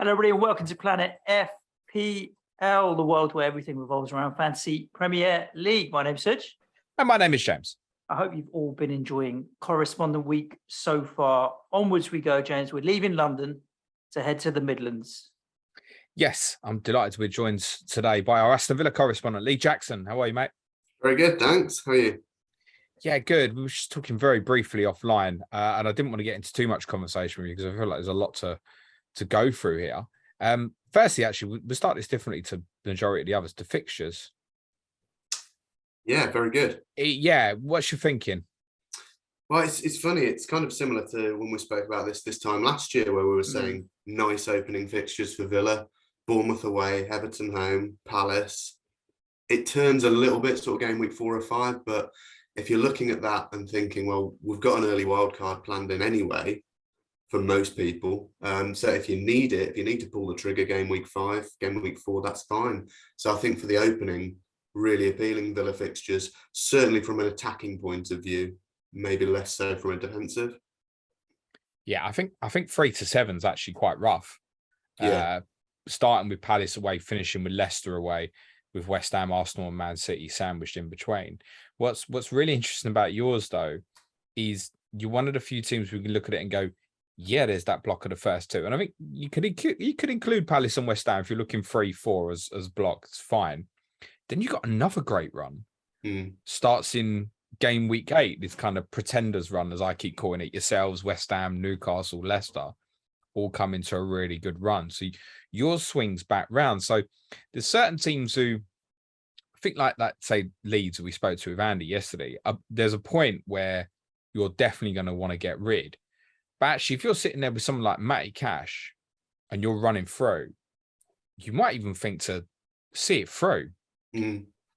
Hello, everybody, and welcome to Planet FPL, the world where everything revolves around Fantasy Premier League. My name's Suj. And my name is James. I hope you've all been enjoying Correspondent Week so far. Onwards we go, James. We're leaving London to head to the Midlands. Yes, I'm delighted to be joined today by our Aston Villa correspondent, Lee Jackson. How are you, mate? Very good, thanks. How are you? Yeah, good. We were just talking very briefly offline, and I didn't want to get into too much conversation with you because I feel like there's a lot to go through here. Firstly, actually, we'll start this differently to the majority of the others, to fixtures. Yeah, very good. Yeah, what's your thinking? Well, it's funny. It's kind of similar to when we spoke about this time last year, where we were saying nice opening fixtures for Villa, Bournemouth away, Everton home, Palace. It turns a little bit sort of game week 4 or 5, but if you're looking at that and thinking, well, we've got an early wildcard planned in anyway, for most people. So if you need it, if you need to pull the trigger game week 5, game week 4, that's fine. So I think for the opening, really appealing Villa fixtures, certainly from an attacking point of view, maybe less so from a defensive. Yeah, I think 3 to 7 is actually quite rough. Yeah. Starting with Palace away, finishing with Leicester away, with West Ham, Arsenal, and Man City sandwiched in between. What's really interesting about yours though is you're one of the few teams we can look at it and go, yeah, there's that block of the first two. And I think you could include Palace and West Ham if you're looking 3-4 as blocks, fine. Then you got another great run. Starts in game week 8, this kind of pretenders run, as I keep calling it. Yourselves, West Ham, Newcastle, Leicester, all come into a really good run. So yours swings back round. So there's certain teams who, I think like that, say Leeds, we spoke to with Andy yesterday, there's a point where you're definitely going to want to get rid. But actually, if you're sitting there with someone like Matty Cash and you're running through, you might even think to see it through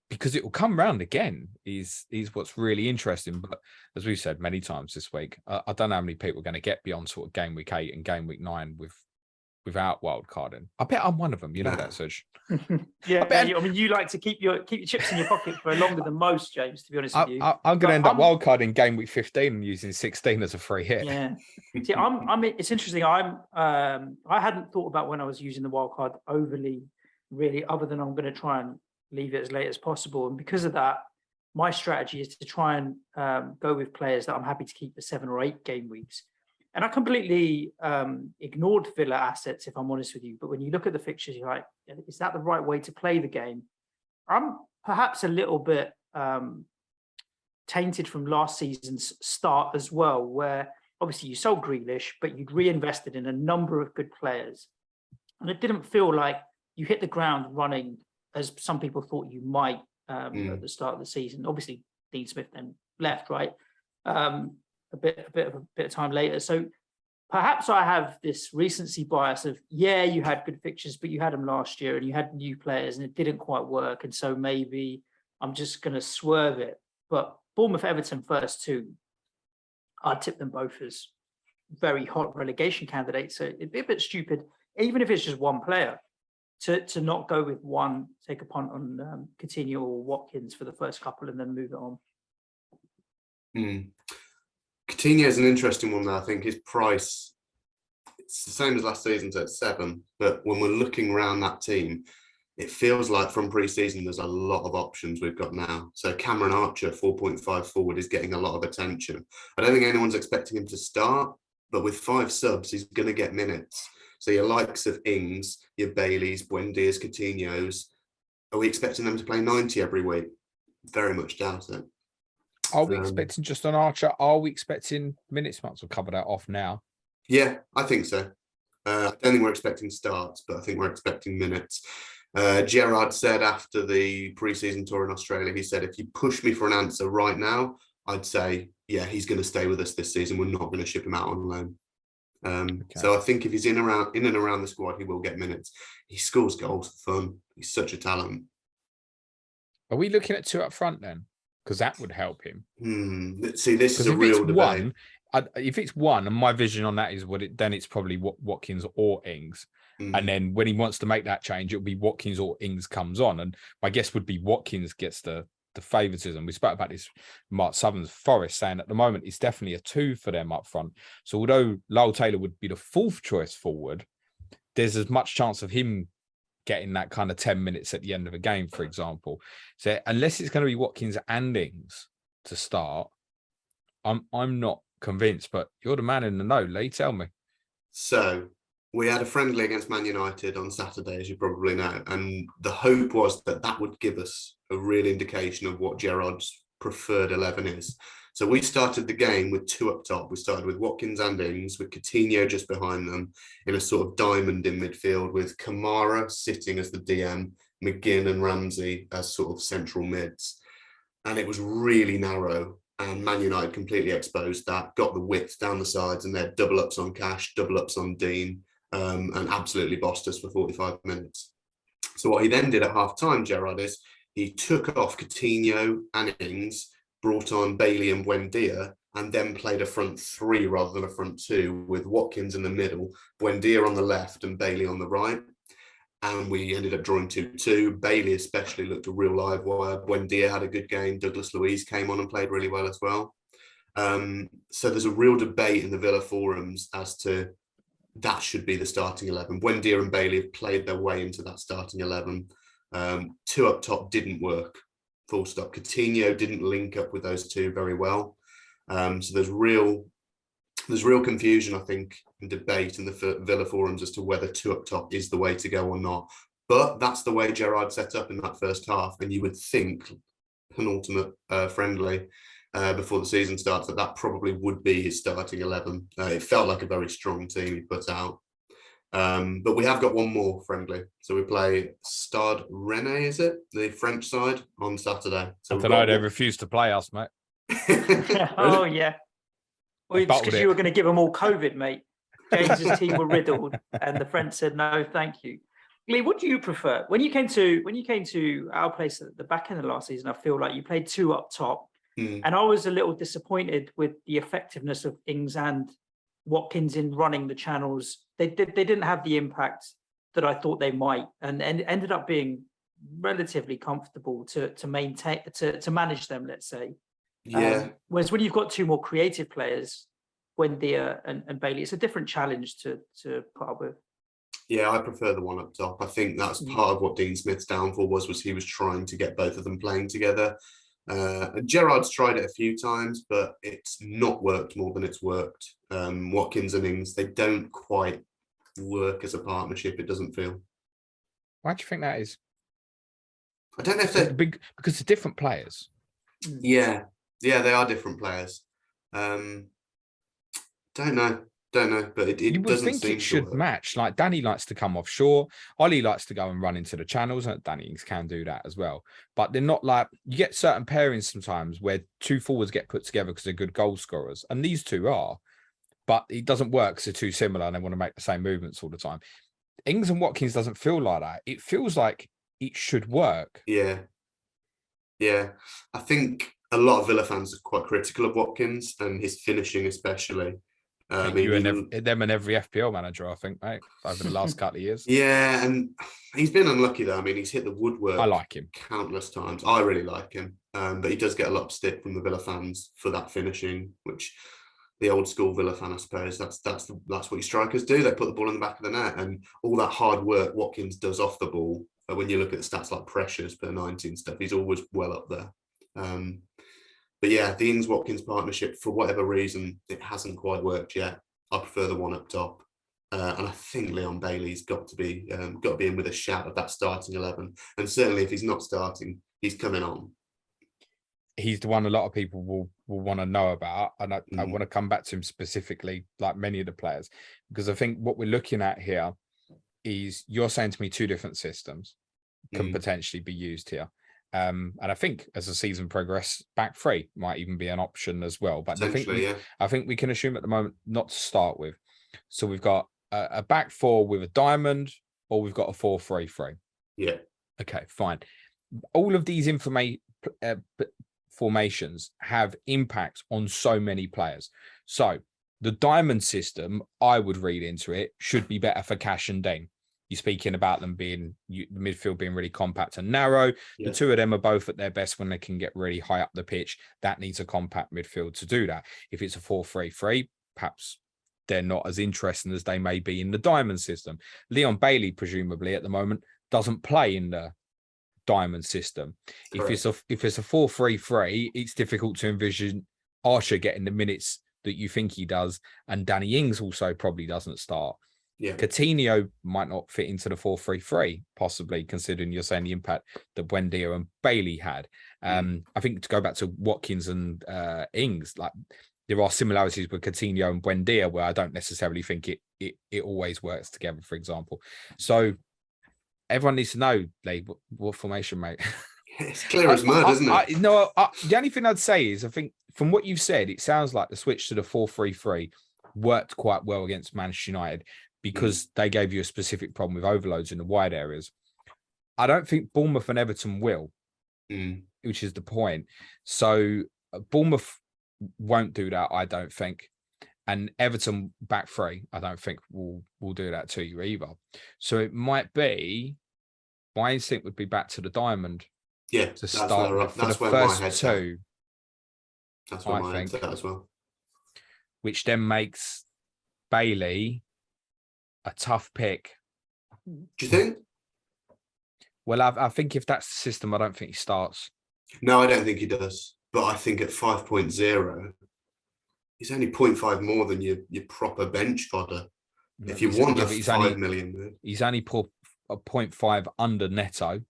because it will come round again is what's really interesting. But as we've said many times this week, I don't know how many people are going to get beyond sort of game week 8 and game week 9 without wildcarding. I bet I'm one of them. You know that, Suj. Yeah, I mean, you like to keep your chips in your pocket for longer than most, James, to be honest with you. I'm going to end up wildcarding game week 15 and using 16 as a free hit. Yeah. See, it's interesting. I hadn't thought about when I was using the wildcard overly, really, other than I'm going to try and leave it as late as possible. And because of that, my strategy is to try and go with players that I'm happy to keep for 7 or 8 game weeks. And I completely ignored Villa assets, if I'm honest with you. But when you look at the fixtures, you're like, is that the right way to play the game? I'm perhaps a little bit tainted from last season's start as well, where obviously you sold Grealish, but you'd reinvested in a number of good players. And it didn't feel like you hit the ground running as some people thought you might at the start of the season. Obviously, Dean Smith then left, right? A bit of time later. So perhaps I have this recency bias of, yeah, you had good fixtures, but you had them last year and you had new players and it didn't quite work. And so maybe I'm just going to swerve it. But Bournemouth, Everton first 2, I'd tip them both as very hot relegation candidates. So it'd be a bit stupid, even if it's just one player, to not go with one, take a punt on Coutinho or Watkins for the first couple and then move it on. Coutinho is an interesting one though. I think his price, it's the same as last season, so it's 7. But when we're looking around that team, it feels like from pre-season, there's a lot of options we've got now. So Cameron Archer, 4.5 forward, is getting a lot of attention. I don't think anyone's expecting him to start, but with 5 subs, he's going to get minutes. So your likes of Ings, your Baileys, Buendias, Coutinhos, are we expecting them to play 90 every week? Very much doubt it. Are we expecting just on Archer? Are we expecting minutes? Might as well cover that off now. Yeah, I think so. I don't think we're expecting starts, but I think we're expecting minutes. Gerrard said after the pre-season tour in Australia, he said, if you push me for an answer right now, I'd say, yeah, he's going to stay with us this season. We're not going to ship him out on loan. So I think if he's in and around the squad, he will get minutes. He scores goals for fun. He's such a talent. Are we looking at 2 up front then? Because that would help him. See, this is a real debate. If it's 1, and my vision on that is then it's probably Watkins or Ings. And then when he wants to make that change, it'll be Watkins or Ings comes on. And my guess would be Watkins gets the favourism. We spoke about this, Mark Southern's Forest, saying at the moment it's definitely a 2 for them up front. So although Lyle Taylor would be the 4th choice forward, there's as much chance of him getting that kind of 10 minutes at the end of a game, for example. So unless it's going to be Watkins and Ings to start, I'm not convinced, but you're the man in the know. Lee, tell me. So we had a friendly against Man United on Saturday, as you probably know, and the hope was that that would give us a real indication of what Gerrard's preferred 11 is. So we started the game with 2 up top. We started with Watkins and Ings, with Coutinho just behind them in a sort of diamond in midfield, with Kamara sitting as the DM, Mcginn and Ramsey as sort of central mids. And it was really narrow, and Man United completely exposed that, got the width down the sides, and they had double ups on Cash, double ups on Digne, and absolutely bossed us for 45 minutes. So what he then did at half-time, Gerrard, is he took off Coutinho and Ings, brought on Bailey and Buendia, and then played a front 3 rather than a front 2, with Watkins in the middle, Buendia on the left and Bailey on the right. And we ended up drawing 2-2. Bailey especially looked a real live wire. Buendia had a good game. Douglas Luiz came on and played really well as well. So there's a real debate in the Villa forums as to that should be the starting 11. Buendia and Bailey have played their way into that starting 11. 2 up top didn't work, full stop. Coutinho didn't link up with those 2 very well. So there's real confusion, I think, and debate in the Villa forums as to whether 2 up top is the way to go or not. But that's the way Gerrard set up in that first half, and you would think, penultimate friendly before the season starts, that probably would be his starting 11. It felt like a very strong team he put out. But we have got one more friendly. So we play Stade Rennais, is it? The French side on Saturday. So I don't know, they refused to play us, mate. Oh, yeah. Well, it's because you were going to give them all COVID, mate. James's team were riddled, and the French said no, thank you. Lee, what do you prefer? When you came to our place at the back end of the last season, I feel like you played 2 up top, and I was a little disappointed with the effectiveness of Ings and Watkins in running the channels. They didn't have the impact that I thought they might, and ended up being relatively comfortable to maintain to manage them, let's say. Yeah. Whereas when you've got 2 more creative players, Buendia and Bailey, it's a different challenge to put up with. Yeah, I prefer the 1 up top. I think that's part of what Dean Smith's downfall was he was trying to get both of them playing together. And Gerrard's tried it a few times, but it's not worked more than it's worked. Watkins and Ings, they don't quite work as a partnership, it doesn't feel. Why do you think that is? I don't know if they're big, because they're different players. Yeah, they are different players. Don't know, but it you would doesn't think seem it should work. match. Like Danny likes to come offshore. Ollie likes to go and run into the channels, and Danny Ings can do that as well. But they're not like, you get certain pairings sometimes where 2 forwards get put together because they're good goal scorers, and these 2 are. But it doesn't work because they're too similar and they want to make the same movements all the time. Ings and Watkins doesn't feel like that. It feels like it should work. Yeah. I think a lot of Villa fans are quite critical of Watkins and his finishing, especially. You and them and every FPL manager, I think, mate, over the last couple of years. Yeah, and he's been unlucky though. I mean, he's hit the woodwork. I like him countless times. I really like him, but he does get a lot of stick from the Villa fans for that finishing, which the old school Villa fan, I suppose, that's what your strikers do. They put the ball in the back of the net, and all that hard work Watkins does off the ball. But when you look at the stats like pressures per 90 and stuff, he's always well up there. But yeah, the Ings-Watkins partnership, for whatever reason, it hasn't quite worked yet. I prefer the 1 up top. And I think Leon Bailey's got to be in with a shout of that starting 11. And certainly if he's not starting, he's coming on. He's the one a lot of people will want to know about. And I want to come back to him specifically, like many of the players, because I think what we're looking at here is, you're saying to me 2 different systems can potentially be used here. And I think as the season progresses, back 3 might even be an option as well. But I think we can assume at the moment not to start with. So we've got a back 4 with a diamond, or we've got a 4-3-3. Yeah. Okay, fine. All of these formations have impacts on so many players. So the diamond system, I would read into it, should be better for Cash and Digne. You're speaking about them being, the midfield being really compact and narrow. Yeah. The 2 of them are both at their best when they can get really high up the pitch. That needs a compact midfield to do that. If it's a 4-3-3, perhaps they're not as interesting as they may be in the diamond system. Leon Bailey, presumably at the moment, doesn't play in the diamond system. Correct. If it's a 4-3-3, it's difficult to envision Archer getting the minutes that you think he does, and Danny Ings also probably doesn't start. Yeah. Coutinho might not fit into the 4-3-3, possibly, considering you're saying the impact that Buendia and Bailey had. I think to go back to Watkins and Ings, like there are similarities with Coutinho and Buendia where I don't necessarily think it always works together, for example. So everyone needs to know, Lee, what formation, mate. It's clear as mud, isn't it? The only thing I'd say is I think from what you've said, it sounds like the switch to the 4-3-3 worked quite well against Manchester United because they gave you a specific problem with overloads in the wide areas. I don't think Bournemouth and Everton will, which is the point. So Bournemouth won't do that, I don't think. And Everton back three, I don't think will do that to you either. So it might be, my instinct would be back to the diamond. Yeah, to start where, for that's the where first my head's two. That's where I my head's think. at as well. Which then makes Bailey a tough pick. Do you think? Well, I think if that's the system, I don't think he starts. No, I don't think he does. But I think at 5.0, he's only 0.5 more than your proper bench fodder. If you want a 5 million, he's only put a 0.5 under Neto.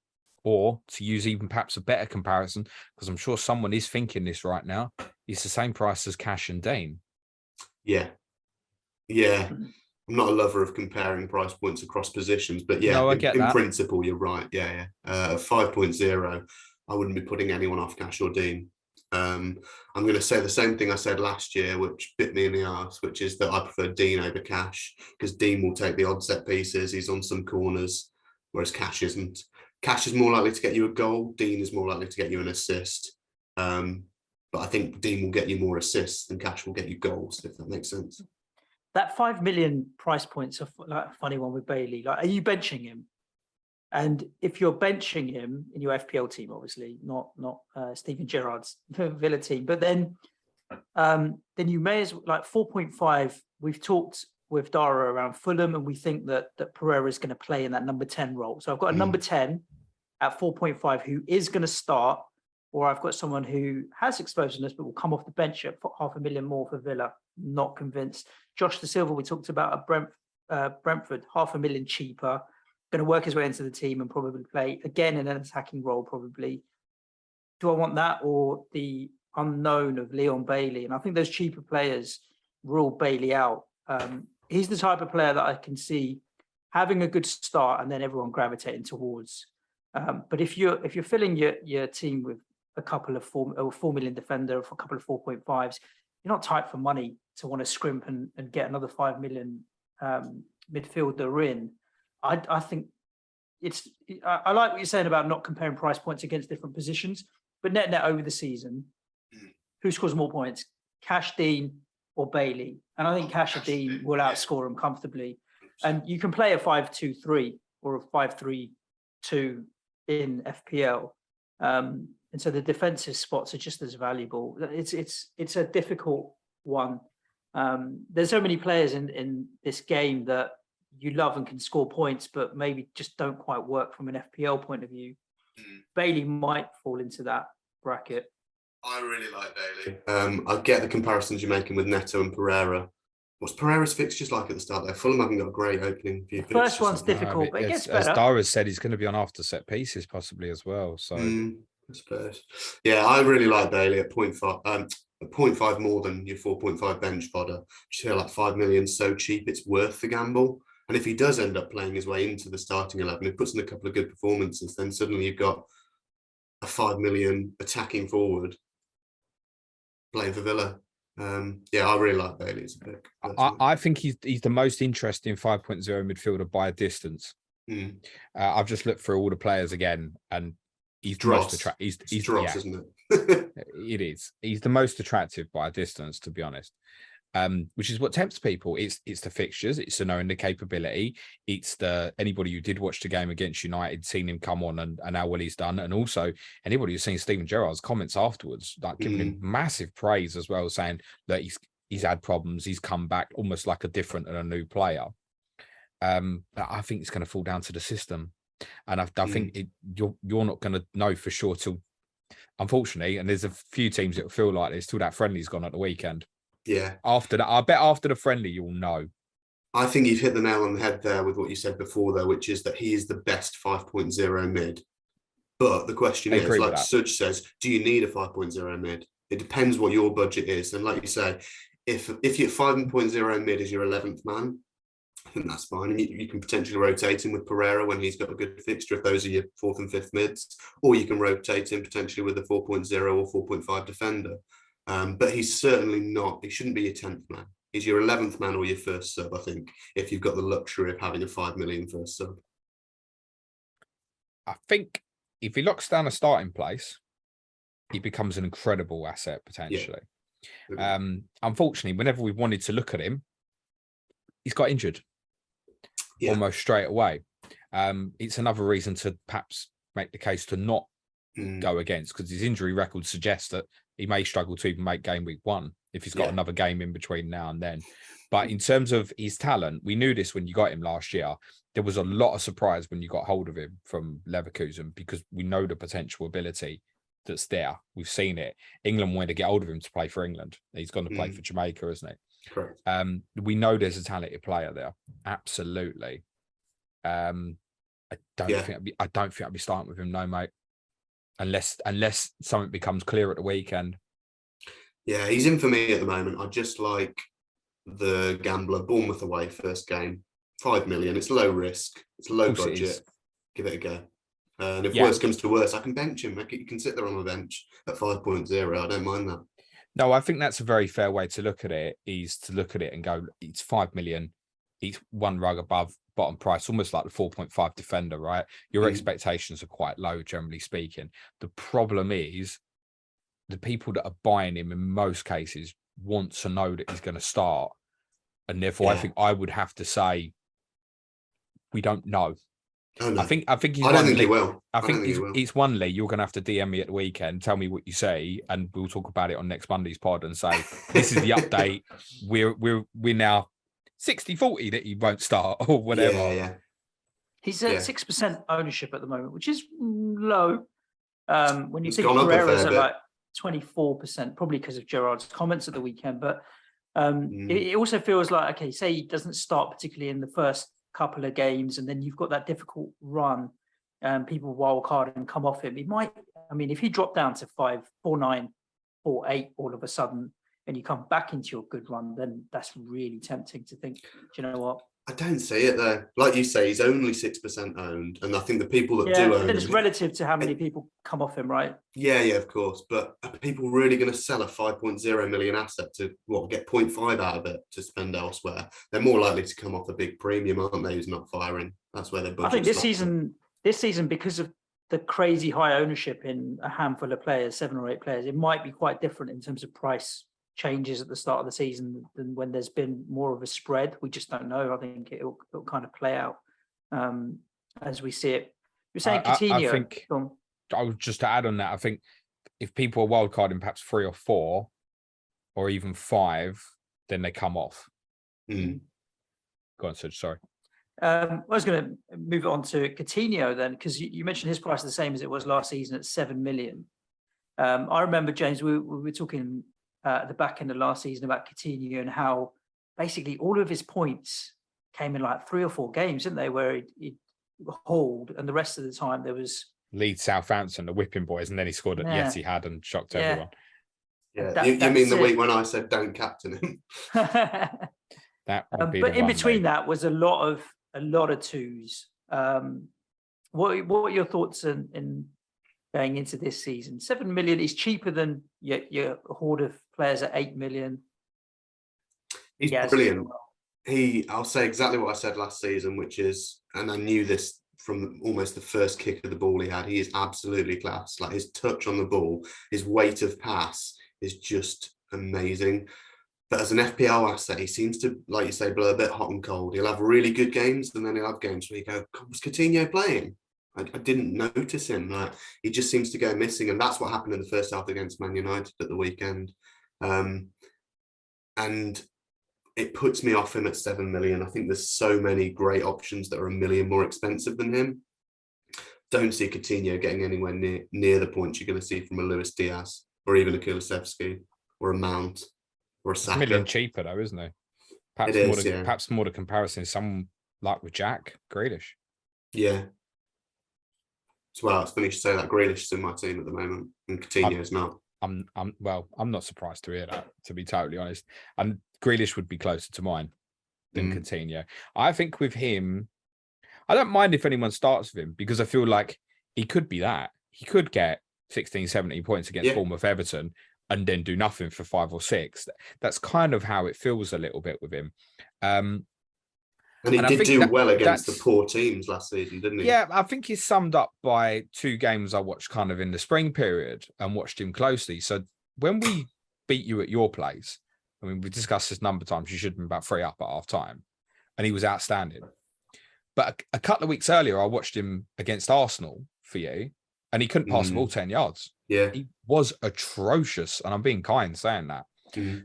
Or to use even perhaps a better comparison, because I'm sure someone is thinking this right now, it's the same price as Cash and Digne. Yeah. I'm not a lover of comparing price points across positions, but yeah, no, I get in principle, you're right. Yeah. 5.0, I wouldn't be putting anyone off Cash or Digne. I'm going to say the same thing I said last year, which bit me in the arse, which is that I prefer Digne over Cash, because Digne will take the odd set pieces. He's on some corners, whereas Cash isn't. Cash is more likely to get you a goal. Digne is more likely to get you an assist. But I think Digne will get you more assists than Cash will get you goals, if that makes sense. That 5 million price point's a funny one with Bailey. Like, are you benching him? And if you're benching him in your FPL team, obviously not Steven Gerrard's Villa team, but then you may as well, like 4.5. We've talked with Dara around Fulham, and we think that Pereira is going to play in that number 10 role. So I've got a number 10 at 4.5 who is going to start, or I've got someone who has explosiveness but will come off the bench at 500,000 more for Villa. Not convinced. Josh Da Silva, we talked about at Brentford, 500,000 cheaper, going to work his way into the team and probably play again in an attacking role probably. Do I want that or the unknown of Leon Bailey? And I think those cheaper players rule Bailey out. He's the type of player that I can see having a good start and then everyone gravitating towards. But if you're filling your team with a couple of 4 million defender for a couple of 4.5s, you're not tight for money to want to scrimp and get another 5 million midfielder in. I think I like what you're saying about not comparing price points against different positions, but net over the season, who scores more points, Cash, Digne, or Bailey? And I think Cash or Digne will outscore him comfortably. And you can play a 5-2-3 or a 5-3-2 in FPL. And so the defensive spots are just as valuable. It's a difficult one. There's so many players in this game that you love and can score points, but maybe just don't quite work from an FPL point of view. Bailey might fall into that bracket. I really like Bailey. I get the comparisons you're making with Neto and Pereira. What's Pereira's fixtures like at the start there? Fulham haven't got a great opening few fixtures. First one's difficult, but it gets better. As Dara said, he's going to be on after set pieces possibly as well. So I suppose. Yeah, I really like Bailey at 0.5. A 0.5 more than your 4.5 bench fodder. Just feel like 5 million so cheap, it's worth the gamble. And if he does end up playing his way into the starting 11, he puts in a couple of good performances, then suddenly you've got a 5 million attacking forward playing for Villa. I really like Bailey as a pick. I think he's the most interesting 5.0 midfielder by a distance. I've just looked through all the players again, and he's the most attractive. He's Dross, isn't it? It is. He's the most attractive by a distance, to be honest. Which is what tempts people. It's the fixtures, it's the knowing the capability, it's the anybody who did watch the game against United, seen him come on and how well he's done, and also anybody who's seen Steven Gerrard's comments afterwards, like giving him massive praise as well, saying that he's he's had problems. He's come back almost like a different and a new player. But I think it's going to fall down to the system, and I think you're not going to know for sure till, unfortunately. And there's a few teams that feel like this till that friendly's gone at the weekend. Yeah. After that, I bet after the friendly, you'll know. I think you've hit the nail on the head there with what you said before, though, which is that he is the best 5.0 mid. But the question is, like Suj says, do you need a 5.0 mid? It depends what your budget is. And like you say, if your 5.0 mid is your 11th man, I think that's fine. And you can potentially rotate him with Pereira when he's got a good fixture, if those are your 4th and 5th mids. Or you can rotate him potentially with a 4.0 or 4.5 defender. But he's certainly not, he shouldn't be your 10th man. He's your 11th man or your first sub, I think, if you've got the luxury of having a 5 million first sub. I think if he locks down a starting place, he becomes an incredible asset potentially. Yeah. Unfortunately, whenever we wanted to look at him, he's got injured almost straight away. It's another reason to perhaps make the case to not go against, because his injury record suggests that he may struggle to even make game week 1 if he's got another game in between now and then. But in terms of his talent, we knew this when you got him last year. There was a lot of surprise when you got hold of him from Leverkusen, because we know the potential ability that's there. We've seen it. England wanted to get hold of him to play for England. He's going to play for Jamaica, isn't he? Correct. We know there's a talented player there. Absolutely. I don't think I'd be starting with him, no, mate. Unless something becomes clear at the weekend. Yeah, he's in for me at the moment. I just like the gambler. Bournemouth away, first game, 5 million. It's low risk. It's low budget. Give it a go. And if worse comes to worse, I can bench him. You can sit there on the bench at 5.0. I don't mind that. No, I think that's a very fair way to look at it, is to look at it and go, it's 5 million. It's one rug above bottom price, almost like the 4.5 defender, right? Your expectations are quite low, generally speaking. The problem is the people that are buying him in most cases want to know that he's going to start. And therefore, I think I would have to say, we don't know. Oh, no. I think he's I don't think he will. I think it's one Lee. You're going to have to DM me at the weekend, tell me what you say, and we'll talk about it on next Monday's pod and say, this is the update. We're now 60-40 that he won't start or whatever. Yeah. He's at 6% ownership at the moment, which is low. When you think Pereira's at like 24%, probably because of Gerrard's comments at the weekend. But it also feels like, okay, say he doesn't start particularly in the first couple of games, and then you've got that difficult run, people wildcard and come off him. He might, I mean, if he dropped down to 5, 4, 9, 4, 8 all of a sudden, and you come back into your good run, then that's really tempting to think, do you know what? I don't see it though. Like you say, he's only 6% owned. And I think the people that do own him, it's relative to how many people come off him, right? Yeah, of course. But are people really going to sell a 5.0 million asset to get 0.5 out of it to spend elsewhere? They're more likely to come off a big premium, aren't they? Who's not firing. That's where their budget. I think this season, because of the crazy high ownership in a handful of players, 7 or 8 players, it might be quite different in terms of price changes at the start of the season than when there's been more of a spread. We just don't know. I think it'll kind of play out as we see it. You're saying Coutinho. I think I would just to add on that, I think if people are wildcarding perhaps 3 or 4 or even 5, then they come off. Go on, Suj, sorry. I was going to move on to Coutinho then, because you mentioned his price is the same as it was last season at 7 million. I remember, James, we were talking at the back end of last season about Coutinho and how basically all of his points came in like 3 or 4 games, didn't they? Where he'd hauled, and the rest of the time there was Leeds, Southampton, the whipping boys, and then he scored at Yes, he had and shocked everyone. Yeah, you mean the week when I said don't captain him? That would be but in between that was a lot of 2s. What are your thoughts in going into this season? 7 million is cheaper than your horde of players at 8 million. He's brilliant. I'll say exactly what I said last season, which is, and I knew this from almost the first kick of the ball he had, he is absolutely class. Like his touch on the ball, his weight of pass is just amazing. But as an FPL asset, he seems to, like you say, blow a bit hot and cold. He'll have really good games, and then he'll have games where you go, was Coutinho playing? I didn't notice him. Like he just seems to go missing, and that's what happened in the first half against Man United at the weekend. and it puts me off him at 7 million. I think there's so many great options that are 1 million more expensive than him. Don't see Coutinho getting anywhere near the points you're going to see from a Luis Diaz or even a Kulusevski or a Mount or a Saka. $1 million cheaper though, isn't it? Perhaps It more is, to, yeah. perhaps more to comparison. Someone like with Jack Grealish. Yeah. As well, it's funny to say that Grealish is in my team at the moment and Coutinho is not. I'm not surprised to hear that, to be totally honest. And Grealish would be closer to mine than Coutinho. I think with him, I don't mind if anyone starts with him because I feel like he could be that. He could get 16, 17 points against Bournemouth, Everton, and then do nothing for 5 or 6. That's kind of how it feels a little bit with him. And he did do well against the poor teams last season, didn't he? Yeah, I think he's summed up by 2 games I watched kind of in the spring period and watched him closely. So when we beat you at your place, I mean, we discussed this number of times, you should have been about 3 up at half time, and he was outstanding. But a couple of weeks earlier, I watched him against Arsenal for you, and he couldn't pass the ball 10 yards. Yeah. He was atrocious, and I'm being kind saying that.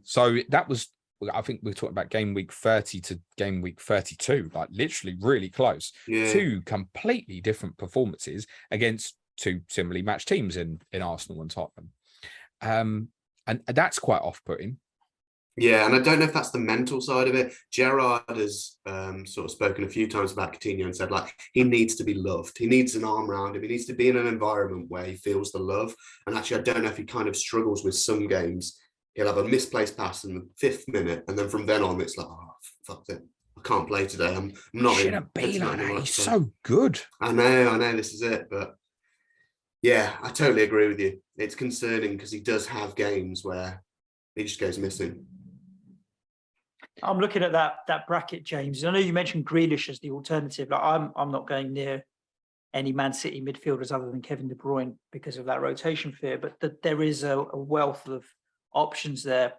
So that was, I think we're talking about game week 30 to game week 32, like literally really close. Yeah. 2 completely different performances against 2 similarly matched teams in Arsenal and Tottenham. And that's quite off-putting. Yeah, and I don't know if that's the mental side of it. Gerrard has sort of spoken a few times about Coutinho and said, like, he needs to be loved. He needs an arm around him. He needs to be in an environment where he feels the love. And actually, I don't know if he kind of struggles with some games. He'll have a misplaced pass in the 5th minute, and then from then on, it's like, oh, fuck it. I can't play today. I'm not. Shouldn't be like that. He's so good. I know. This is it. But yeah, I totally agree with you. It's concerning because he does have games where he just goes missing. I'm looking at that bracket, James. I know you mentioned Grealish as the alternative. Like I'm not going near any Man City midfielders other than Kevin De Bruyne because of that rotation fear. But there is a wealth of options there.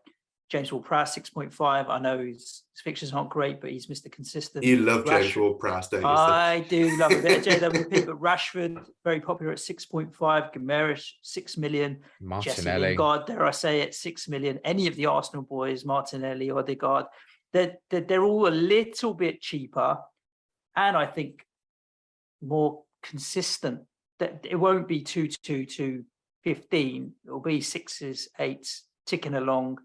James Ward-Prowse 6.5. I know his fixtures aren't great, but he's Mr. Consistent. You love James Ward-Prowse, don't you? I do love a bit of JWP, but Rashford very popular at 6.5. Kamara 6 million. Martinelli. Odegaard, dare I say it, 6 million. Any of the Arsenal boys, Martinelli, Odegaard. They're all a little bit cheaper, and I think more consistent. That it won't be 2 to 15. It'll be 6s, 8s, ticking along.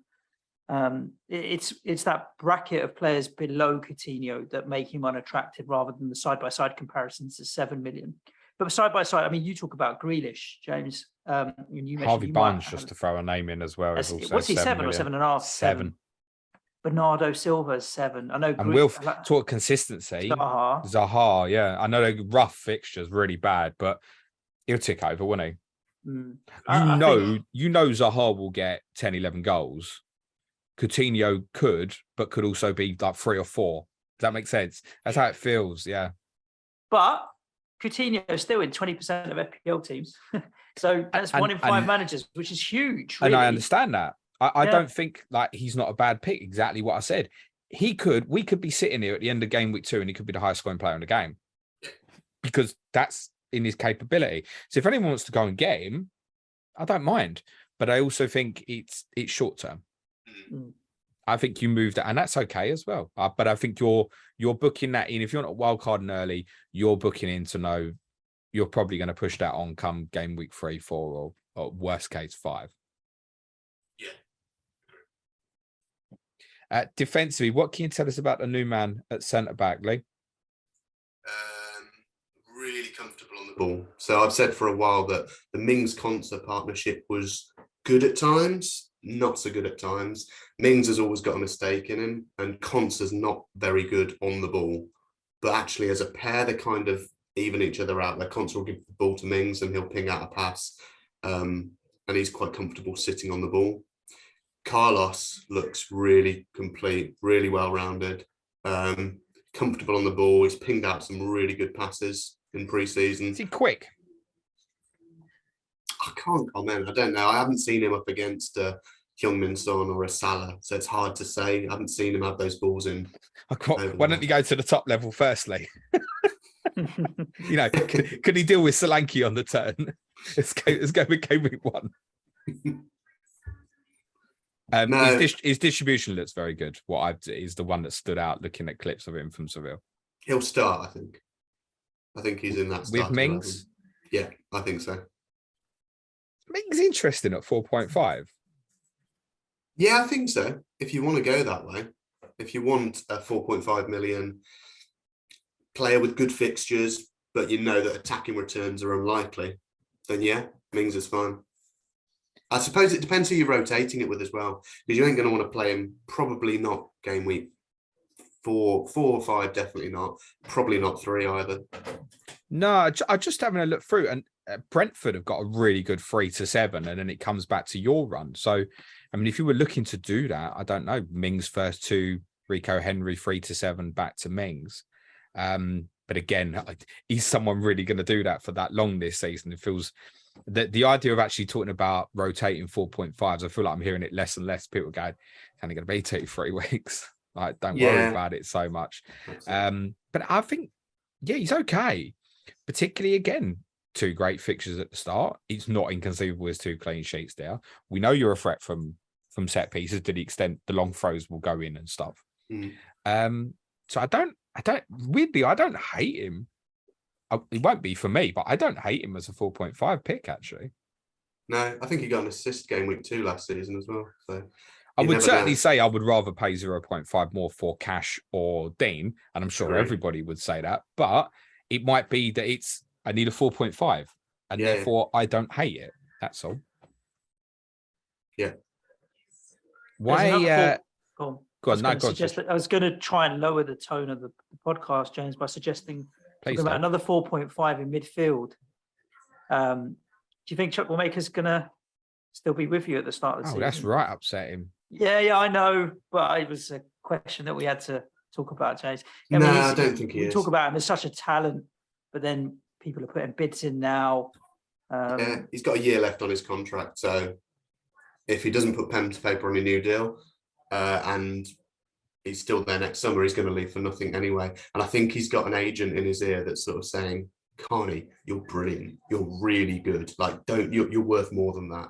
It's that bracket of players below Coutinho that make him unattractive, rather than the side-by-side comparisons to 7 million. But side-by-side, I mean, you talk about Grealish, James. And you mentioned Harvey Barnes, just to throw a name in as well. What's he, 7 or 7.5? 7. Bernardo Silva's 7. I know. And we'll talk consistency. Zaha, yeah. I know they're rough fixtures, really bad, but he'll tick over, won't he? You know Zaha will get 10, 11 goals. Coutinho could also be like 3 or 4. Does that make sense? That's how it feels, yeah. But Coutinho is still in 20% of FPL teams. So that's 1 in 5 managers, which is huge. Really. And I understand that. I don't think like he's not a bad pick. Exactly what I said. We could be sitting here at the end of game week 2 and he could be the highest scoring player in the game because that's in his capability. So if anyone wants to go and get him, I don't mind. But I also think it's short term. I think you moved it, and that's okay as well. But I think you're booking that in. If you're not wildcarding early, you're booking in to know you're probably going to push that on come game week 3, 4, or worst case 5. Defensively, what can you tell us about the new man at centre back, Lee? Really comfortable on the ball. So I've said for a while that the Mings Konsa partnership was good at times, not so good at times. Mings has always got a mistake in him, and Konsa's not very good on the ball. But actually, as a pair, they kind of even each other out. Where Konsa will give the ball to Mings, and he'll ping out a pass, and he's quite comfortable sitting on the ball. Carlos looks really complete, really well-rounded, comfortable on the ball. He's pinged out some really good passes in pre-season. Is he quick? I can't comment. I don't know. I haven't seen him up against a Heung-min Son or a Salah, so it's hard to say. I haven't seen him have those balls in. Why don't you go to the top level firstly? You know, could he deal with Solanke on the turn? Let's go with game week 1. No. His distribution looks very good. Is the one that stood out looking at clips of him from Seville. He'll start, I think. I think he's in that With starting Mings? 11. Yeah, I think so. Mings interesting at 4.5. Yeah, I think so. If you want to go that way, if you want a 4.5 million player with good fixtures, but you know that attacking returns are unlikely, then yeah, Mings is fine. I suppose it depends who you're rotating it with as well, because you ain't going to want to play him. Probably not game week 4 or 5, definitely not. Probably not 3 either. No, I just having a look through, and Brentford have got a really good 3 to 7, and then it comes back to your run. So, I mean, if you were looking to do that, I don't know, Mings first 2, Rico Henry 3 to 7, back to Mings. But again, is someone really going to do that for that long this season? It feels that the idea of actually talking about rotating 4.5s, I feel like I'm hearing it less and less. People go, "It's only going to be 2-3 weeks." Like, don't worry about it so much. But I think, yeah, he's okay. Particularly, again, 2 great fixtures at the start. It's not inconceivable as 2 clean sheets there. We know you're a threat from set pieces to the extent the long throws will go in and stuff. So I don't hate him. It won't be for me, but I don't hate him as a 4.5 pick, actually. No, I think he got an assist game week 2 last season as well. So I would certainly say I would rather pay 0.5 more for Cash or Dean, and I'm sure everybody would say that. But it might be that I need a 4.5, and therefore I don't hate it. That's all. Yeah. Why? I was going to try and lower the tone of the podcast, James, by suggesting about another 4.5 in midfield. Do you think Chukwuemeka's going to still be with you at the start of the season? That's right, upsetting. Yeah, I know, but it was a question that we had to talk about, James. I don't think he is. We talk about him as such a talent, but then people are putting bids in now. He's got a year left on his contract, so if he doesn't put pen to paper on a new deal, and he's still there next summer, he's going to leave for nothing anyway. And I think he's got an agent in his ear that's sort of saying, "Carney, you're brilliant. You're really good. Like, you're worth more than that."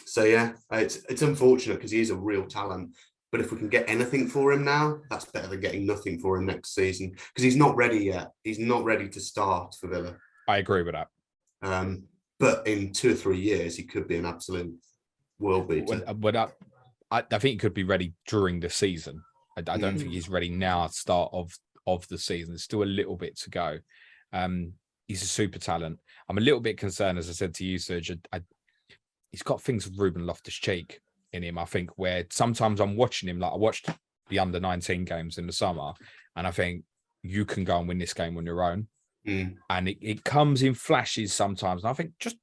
So yeah, it's unfortunate because he is a real talent. But if we can get anything for him now, that's better than getting nothing for him next season, because he's not ready yet. He's not ready to start for Villa. I agree with that. But in 2 or 3 years, he could be an absolute world beater. But I think he could be ready during the season. I don't think he's ready now at the start of the season. There's still a little bit to go. He's a super talent. I'm a little bit concerned, as I said to you, Suj. He's got things with Ruben Loftus-Cheek in him, I think, where sometimes I'm watching him, like I watched the under-19 games in the summer, and I think you can go and win this game on your own. And it comes in flashes sometimes. And I think just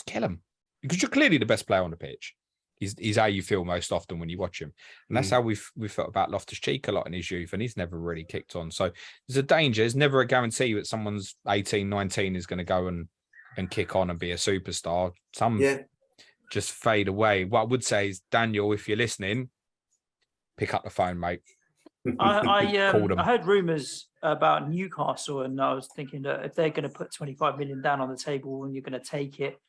kill him, because you're clearly the best player on the pitch. He's how you feel most often when you watch him. And that's how we've felt about Loftus-Cheek a lot in his youth, and he's never really kicked on. So there's a danger. There's never a guarantee that someone's 18, 19 is going to go and kick on and be a superstar. Some just fade away. What I would say is, Daniel, if you're listening, pick up the phone, mate. I heard rumours about Newcastle, and I was thinking that if they're going to put 25 million down on the table and you're going to take it,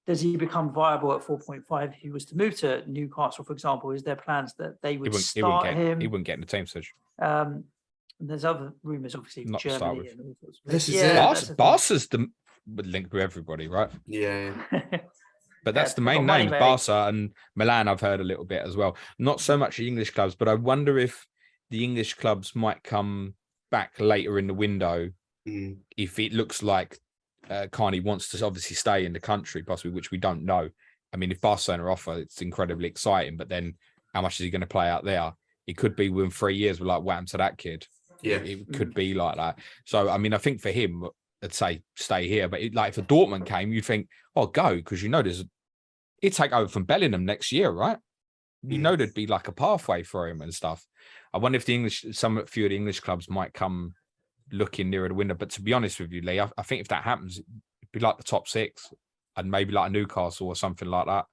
does he become viable at 4.5? If he was to move to Newcastle, for example, is there plans that they would start him? He wouldn't get in the team, Such. There's other rumours, obviously, Not Germany. This is it. Barca's linked with everybody, right? Yeah. But that's the main names, Barca and Milan. I've heard a little bit as well. Not so much the English clubs, but I wonder if the English clubs might come back later in the window if it looks like Carney wants to obviously stay in the country, possibly, which we don't know. I mean, if Barcelona offer, it's incredibly exciting, but then how much is he going to play out there? It could be within 3 years, we're like, what happened to that kid? Yeah. It could be like that. So, I mean, I think for him, I'd say stay here. But if a Dortmund came, you'd think, oh, go, because he'd take over from Bellingham next year, right? You know, there'd be like a pathway for him and stuff. I wonder if a few of the English clubs might come looking nearer the window. But to be honest with you, Lee, I think if that happens, it'd be like the top 6 and maybe like a Newcastle or something like that.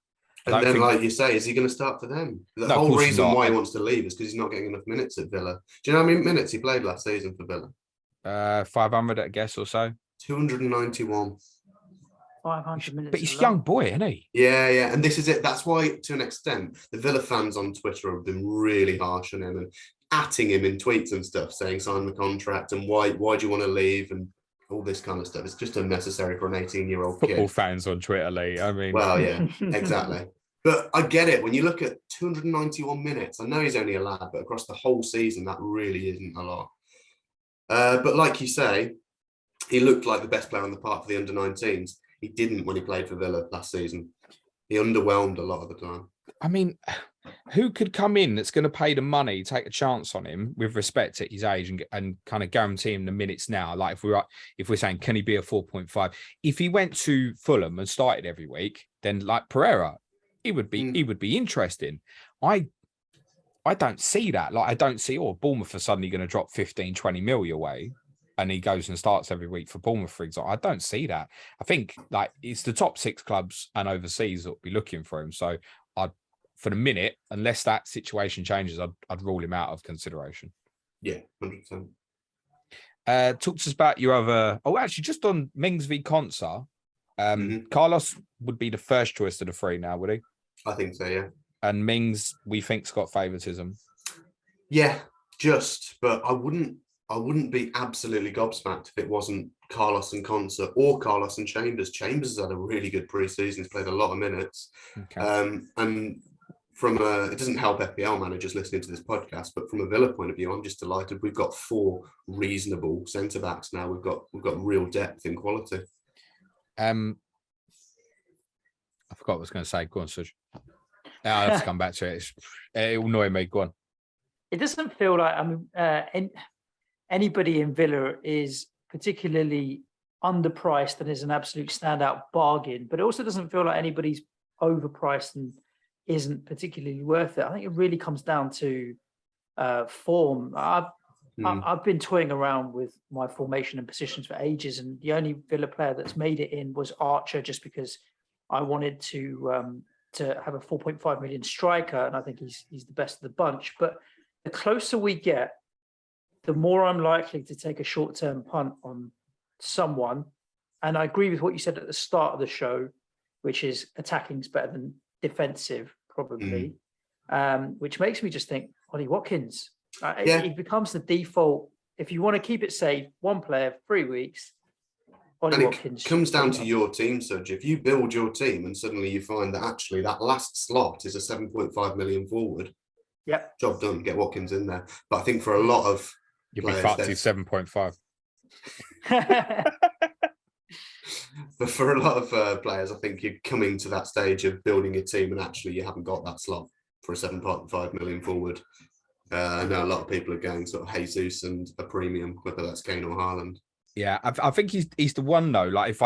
And then, like you say, is he going to start for them? The whole reason why he wants to leave is because he's not getting enough minutes at Villa. Do you know how many minutes he played last season for Villa? 500, I guess, or so. 291. 500 minutes. But he's a young boy, isn't he? Yeah. And this is it. That's why, to an extent, the Villa fans on Twitter have been really harsh on him and atting him in tweets and stuff, saying sign the contract and why do you want to leave and all this kind of stuff. It's just unnecessary for an 18-year-old kid. Football fans on Twitter, Lee. I mean, well, yeah, exactly. But I get it. When you look at 291 minutes, I know he's only a lad, but across the whole season, that really isn't a lot. But like you say, he looked like the best player on the park for the under-19s. He didn't when he played for Villa last season. He underwhelmed a lot of the time. I mean, who could come in that's going to pay the money, take a chance on him with respect to his age and kind of guarantee him the minutes now? Like if we're saying, can he be a 4.5? If he went to Fulham and started every week, then like Pereira, he would be interesting. I don't see that. Like I don't see, Bournemouth are suddenly going to drop 15, 20 mil your way. And he goes and starts every week for Bournemouth, for example. I don't see that. I think like it's the top 6 clubs and overseas that will be looking for him. So for the minute, unless that situation changes, I'd rule him out of consideration. Yeah, 100%. Talk to us about your other. Oh, actually, just on Mings v Konsa. Carlos would be the first choice of the 3 now, would he? I think so, yeah. And Mings, we think's got favourism. Yeah, but I wouldn't be absolutely gobsmacked if it wasn't Carlos and Konsa or Carlos and Chambers. Chambers has had a really good pre-season. He's played a lot of minutes. Okay. And from it doesn't help FPL managers listening to this podcast, but from a Villa point of view, I'm just delighted. We've got 4 reasonable centre-backs now. We've got real depth in quality. I forgot what I was going to say. Go on, Suj. I'll have to come back to it. It'll annoy me. Go on. It doesn't feel like anybody in Villa is particularly underpriced and is an absolute standout bargain, but it also doesn't feel like anybody's overpriced and isn't particularly worth it. I think it really comes down to form. I've been toying around with my formation and positions for ages, and the only Villa player that's made it in was Archer, just because I wanted to have a 4.5 million striker, and I think he's the best of the bunch. But the closer we get, the more I'm likely to take a short-term punt on someone. And I agree with what you said at the start of the show, which is attacking is better than defensive, probably, which makes me just think, Ollie Watkins. It becomes the default. If you want to keep it safe, 1 player, 3 weeks, Ollie Watkins. It comes down to your team, Suj. If you build your team and suddenly you find that actually that last slot is a 7.5 million forward, job done, get Watkins in there. But I think for a lot of you'd be fucked to 7.5. But for a lot of players, I think you're coming to that stage of building a team and actually you haven't got that slot for a 7.5 million forward. I know a lot of people are going sort of Jesus and a premium, whether that's Kane or Haaland. Yeah, I think he's the one though. Like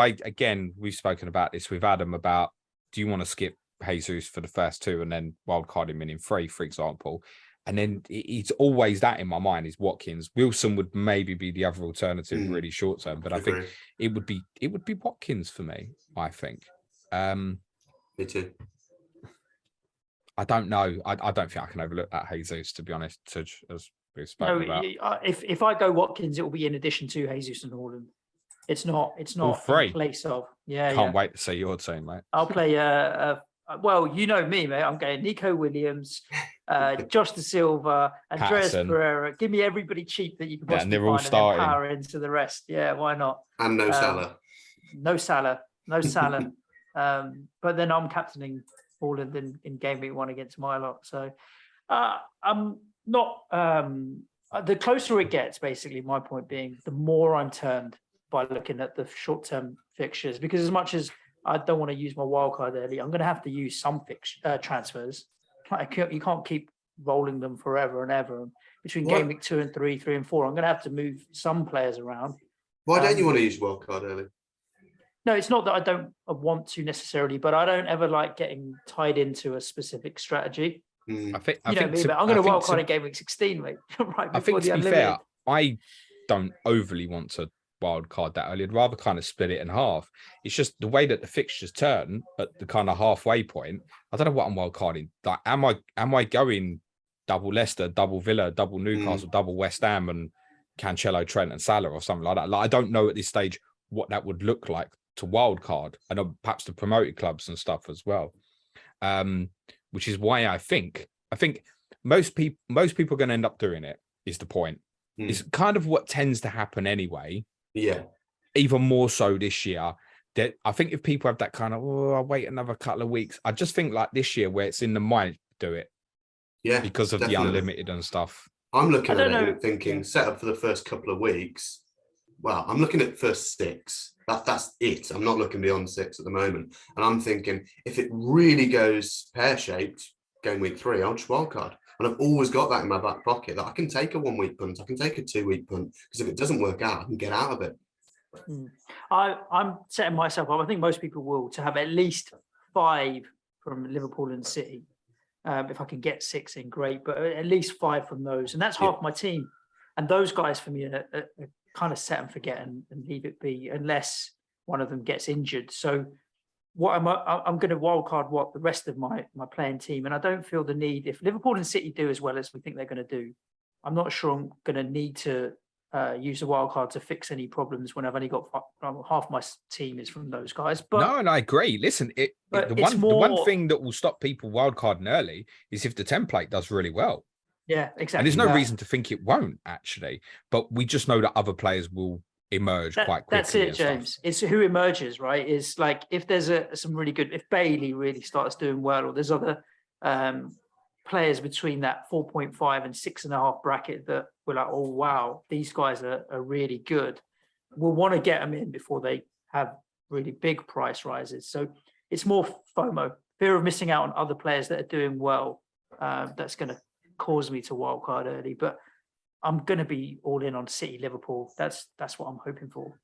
we've spoken about this with Adam about, do you want to skip Jesus for the first 2 and then wildcard him in 3, for example? And then it's always that in my mind is Watkins. Wilson would maybe be the other alternative, really short term, but I think it would be Watkins for me. I think. Me too. I don't know. I don't think I can overlook that Jesus, to be honest. As we've spoken about. If I go Watkins, it will be in addition to Jesus and Haaland. It's not all 3 in place of. Can't wait to see your team, mate. I'll play well, you know me, mate. I'm going Nico Williams, Josh Da Silva, Andreas Pereira. Give me everybody cheap that you can possibly they're all find starting. And then power into the rest. Yeah, why not? And no Salah. No Salah. But then I'm captaining Haaland in game week 1 against my lot. So I'm not. The closer it gets, basically, my point being, the more I'm turned by looking at the short-term fixtures, because as much as I don't want to use my wildcard early, I'm going to have to use some transfers. You can't keep rolling them forever and ever. Between game week 2 and 3, 3 and 4, I'm going to have to move some players around. Why don't you want to use wildcard early? No, it's not that I don't want to necessarily, but I don't ever like getting tied into a specific strategy. I think I'm going to wildcard in game week 16, mate. Right, I think, to be fair, I don't overly want to wildcard that early. I'd rather kind of split it in half. It's just the way that the fixtures turn at the kind of halfway point. I don't know what I'm wildcarding. Like, am I going double Leicester, double Villa, double Newcastle, double West Ham, and Cancelo, Trent, and Salah, or something like that? Like, I don't know at this stage what that would look like to wildcard and perhaps the promoted clubs and stuff as well. Which is why I think most people are going to end up doing it, is the point. It's kind of what tends to happen anyway. Yeah. Even more so this year. That I think if people have that kind of, I'll wait another couple of weeks. I just think like this year where it's in the mind, do it. Yeah. Because of the unlimited and stuff. I'm looking at it and thinking, set up for the first couple of weeks. Well, I'm looking at first 6. That's it. I'm not looking beyond 6 at the moment. And I'm thinking, if it really goes pear-shaped, game week 3, I'll just wildcard. And I've always got that in my back pocket, that I can take a 1-week punt, I can take a 2-week punt, because if it doesn't work out, I can get out of it. I'm setting myself up, I think most people will, to have at least 5 from Liverpool and City. If I can get 6 in, great, but at least 5 from those. And that's half my team. And those guys for me are kind of set and forget and leave it be unless one of them gets injured. So what I'm going to wildcard the rest of my playing team. And I don't feel the need, if Liverpool and City do as well as we think they're going to do, I'm not sure I'm going to need to use the wildcard to fix any problems when I've only got half my team is from those guys. But no, and I agree. Listen, the one thing that will stop people wildcarding early is if the template does really well. Yeah, exactly. And there's no reason to think it won't actually, but we just know that other players will emerge quite quickly. That's it, James. It's who emerges, right? Is like if there's some really good, if Bailey really starts doing well, or there's other players between that 4.5 and 6.5 bracket that we're like, oh wow, these guys are really good. We'll want to get them in before they have really big price rises. So it's more FOMO, fear of missing out on other players that are doing well. That's going to cause me to wildcard early, but I'm going to be all in on City, Liverpool. That's what I'm hoping for.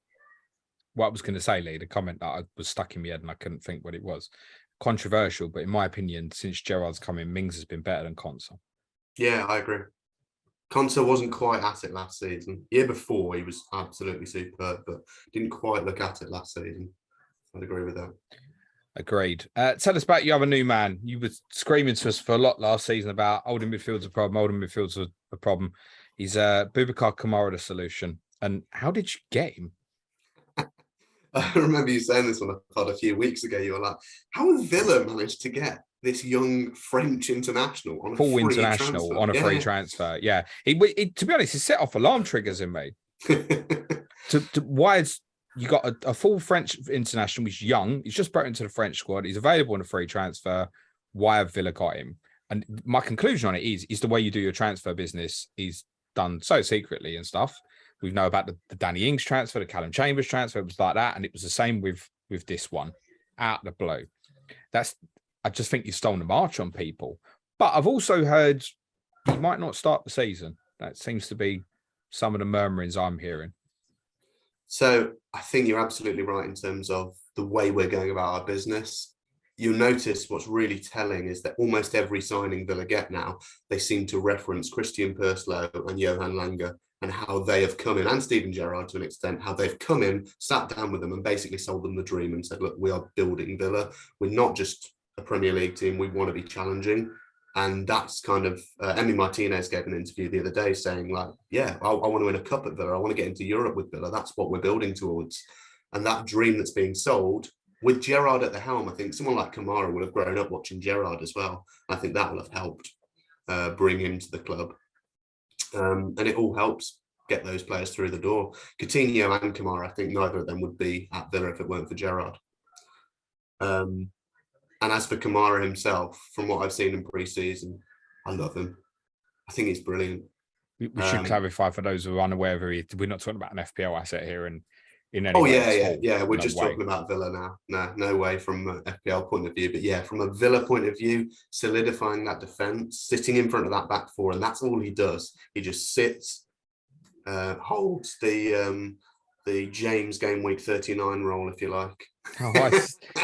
What I was going to say, Lee, the comment that was stuck in my head and I couldn't think what it was. Controversial, but in my opinion, since Gerrard's come in, Mings has been better than Konsa. Yeah, I agree. Konsa wasn't quite at it last season. Year before, he was absolutely superb, but didn't quite look at it last season. I'd agree with that. Agreed. Tell us about your other new man. You were screaming to us for a lot last season about holding midfield's a problem, holding midfield's a problem. He's Boubacar Kamara the solution. And how did you get him? I remember you saying this on a pod a few weeks ago. You were like, how has Villa managed to get this young French international on a full free international transfer? on a free transfer? Yeah. He, to be honest, he set off alarm triggers in me. Why is you got a full French international? He's young. He's just brought into the French squad. He's available on a free transfer. Why have Villa got him? And my conclusion on it is the way you do your transfer business is done so secretly and stuff. We know about the Danny Ings transfer, the Callum Chambers transfer. It was like that, and it was the same with this one, out of the blue. I just think you've stolen the march on people. But I've also heard he might not start the season. That seems to be some of the murmurings I'm hearing. So I think you're absolutely right in terms of the way we're going about our business. You'll notice what's really telling is that almost every signing Villa get now, they seem to reference Christian Purslow and Johan Langer and how they have come in, and Steven Gerrard to an extent, how they've come in, sat down with them and basically sold them the dream and said, look, we are building Villa. We're not just a Premier League team. We want to be challenging. And that's kind of, Emi Martinez gave an interview the other day saying like, yeah, I want to win a cup at Villa. I want to get into Europe with Villa. That's what we're building towards. And that dream that's being sold with Gerrard at the helm, I think someone like Kamara would have grown up watching Gerrard as well. I think that will have helped bring him to the club. And it all helps get those players through the door. Coutinho and Kamara, I think neither of them would be at Villa if it weren't for Gerrard. And as for Kamara himself, from what I've seen in pre-season, I love him. I think he's brilliant. We should clarify for those who are unaware of it. We're not talking about an FPL asset here in any Oh, way. yeah. We're just talking about Villa now. No way from an FPL point of view. But yeah, from a Villa point of view, solidifying that defence, sitting in front of that back four, and that's all he does. He just sits, holds the James game week 39 role, if you like. Oh,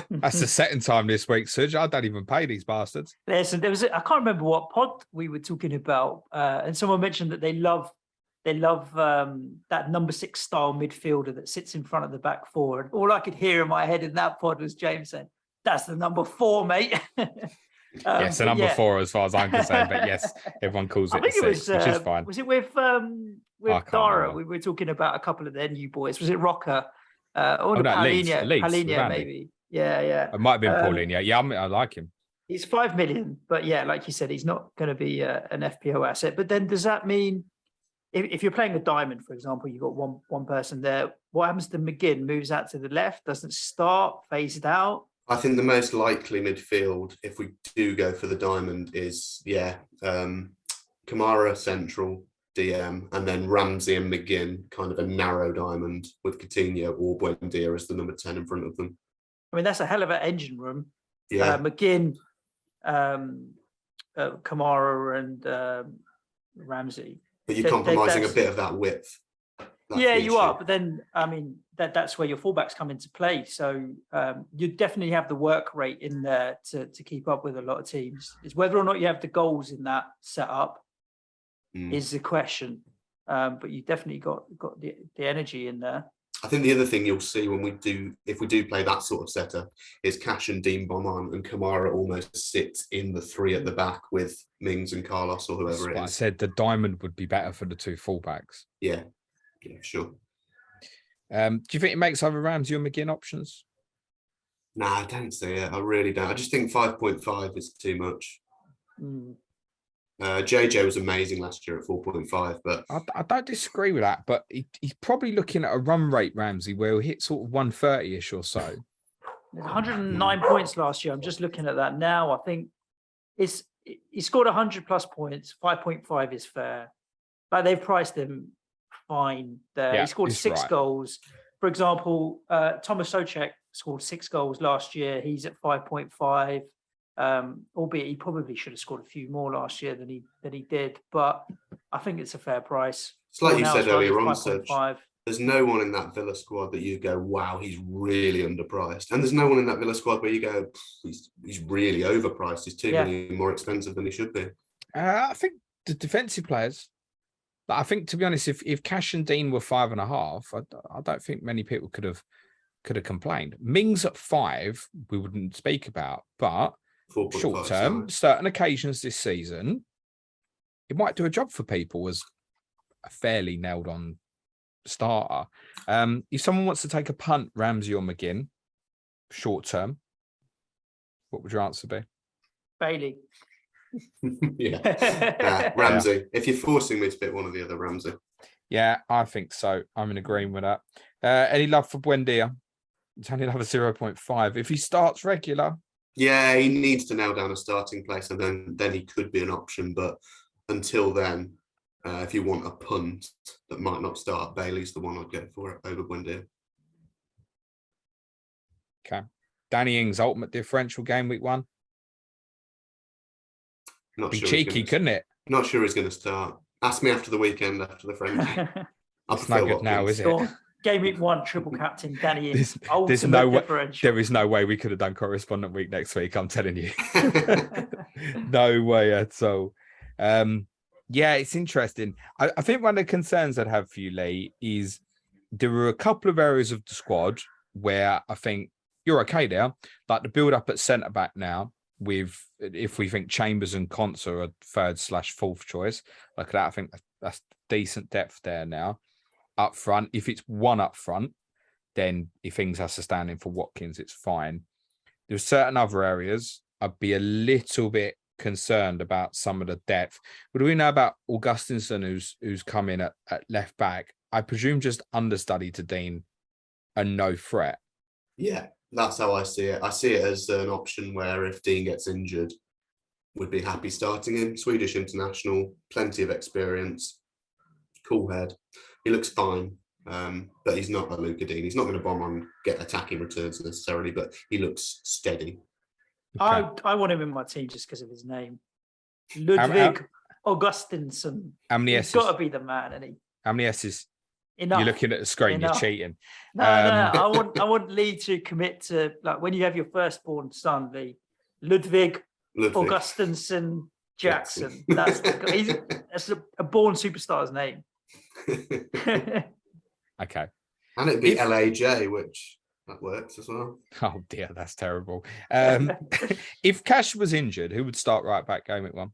that's the second time this week, Suj. I don't even pay these bastards. Listen, I can't remember what pod we were talking about, and someone mentioned that they love that number 6 style midfielder that sits in front of the back four. And all I could hear in my head in that pod was James saying, "That's the number 4, mate." Yes, the number 4 as far as I'm concerned. But yes, everyone calls it 6, which is fine. Was it with Dara? We were talking about a couple of their new boys. Was it Rocker? Or the no, Leeds, with Paulinho, Andy. maybe. Yeah. It might have been Paulinho. Yeah, I like him. He's 5 million, but yeah, like you said, he's not going to be an FPL asset. But then does that mean if you're playing a diamond, for example, you've got one person there, what happens to Mcginn? Moves out to the left, doesn't start, phased out? I think the most likely midfield, if we do go for the diamond, is Kamara central DM, and then Ramsey and Mcginn, kind of a narrow diamond with Coutinho or Buendia as the number 10 in front of them. I mean, that's a hell of an engine room. Yeah, McGinn, Kamara, and Ramsey. but you're compromising a bit of that width. Yeah, you are. But then, I mean, that's where your fullbacks come into play. So you definitely have the work rate in there to keep up with a lot of teams. It's whether or not you have the goals in that setup is the question. But you definitely got the energy in there. I think the other thing you'll see if we do play that sort of setup, is Cash and Dean bomb on, and Kamara almost sits in the three at the back with Mings and Carlos or whoever it is. I said the diamond would be better for the two fullbacks. Yeah, sure. Do you think it makes either Ramsey or McGinn options? Nah, I don't see it. I really don't. I just think 5.5 is too much. JJ was amazing last year at 4.5, but I don't disagree with that. But he's probably looking at a run rate, Ramsey, where he'll hit sort of 130-ish or so. 109 points last year. I'm just looking at that now. I think he scored 100 plus points. 5.5 is fair. Like they've priced him fine there. Yeah, he scored 6 goals. For example, Thomas Souček scored 6 goals last year. He's at 5.5. Albeit he probably should have scored a few more last year than he did, but I think it's a fair price. It's like you said earlier on, Suj, there's no one in that Villa squad that you go, wow, he's really underpriced, and there's no one in that Villa squad where you go, he's really overpriced. He's 2 million more expensive than he should be. I think the defensive players. I think, to be honest, if Cash and Dean were 5.5, I don't think many people could have complained. Mings at 5, we wouldn't speak about, but short term, certain occasions this season, it might do a job for people as a fairly nailed on starter. If someone wants to take a punt, Ramsey or McGinn, short term, what would your answer be? Bailey. Ramsey. Yeah. If you're forcing me to pick one or the other, Ramsey. Yeah, I think so. I'm in agreement with that. Any love for Buendia? It's only another 0.5. If he starts regular. Yeah, he needs to nail down a starting place, and then he could be an option. But until then, if you want a punt that might not start, Bailey's the one I'd go for over Buendia. Okay. Danny Ings, ultimate differential game week 1. Not be sure cheeky, couldn't it? Not sure he's going to start. Ask me after the weekend, after the friendly. It's not good now, is it? Game week 1, triple captain, Danny Ings. There's no way. There is no way we could have done correspondent week next week. I'm telling you, no way at all. Yeah, it's interesting. I think one of the concerns I'd have for you, Lee, is there were a couple of areas of the squad where I think you're okay there, like the build up at centre back now. If we think Chambers and Konsa are 3rd/4th choice, look at that. I think that's decent depth there now. Up front, if it's one up front, then if things has to stand in for Watkins, it's fine. There's certain other areas I'd be a little bit concerned about some of the depth. What do we know about Augustinson, who's come in at left back? I presume just understudy to Dean and no threat. Yeah, that's how I see it. I see it as an option where if Dean gets injured, would be happy starting him. Swedish international, plenty of experience, cool head. He looks fine, but he's not a Luca Digne. He's not going to bomb on, get attacking returns necessarily, but he looks steady. Okay. I want him in my team just because of his name. Ludwig Augustinsson. How many S's? He's got to be the man, isn't he? How many S's? Enough. You're looking at the screen, you're cheating. No, I want Lee to commit to, like, when you have your firstborn son, Lee, Ludwig. Augustinsson Jackson. That's a born superstar's name. Okay. And it'd be LAJ, which that works as well. Oh dear, that's terrible. If Cash was injured, who would start right back game week 1?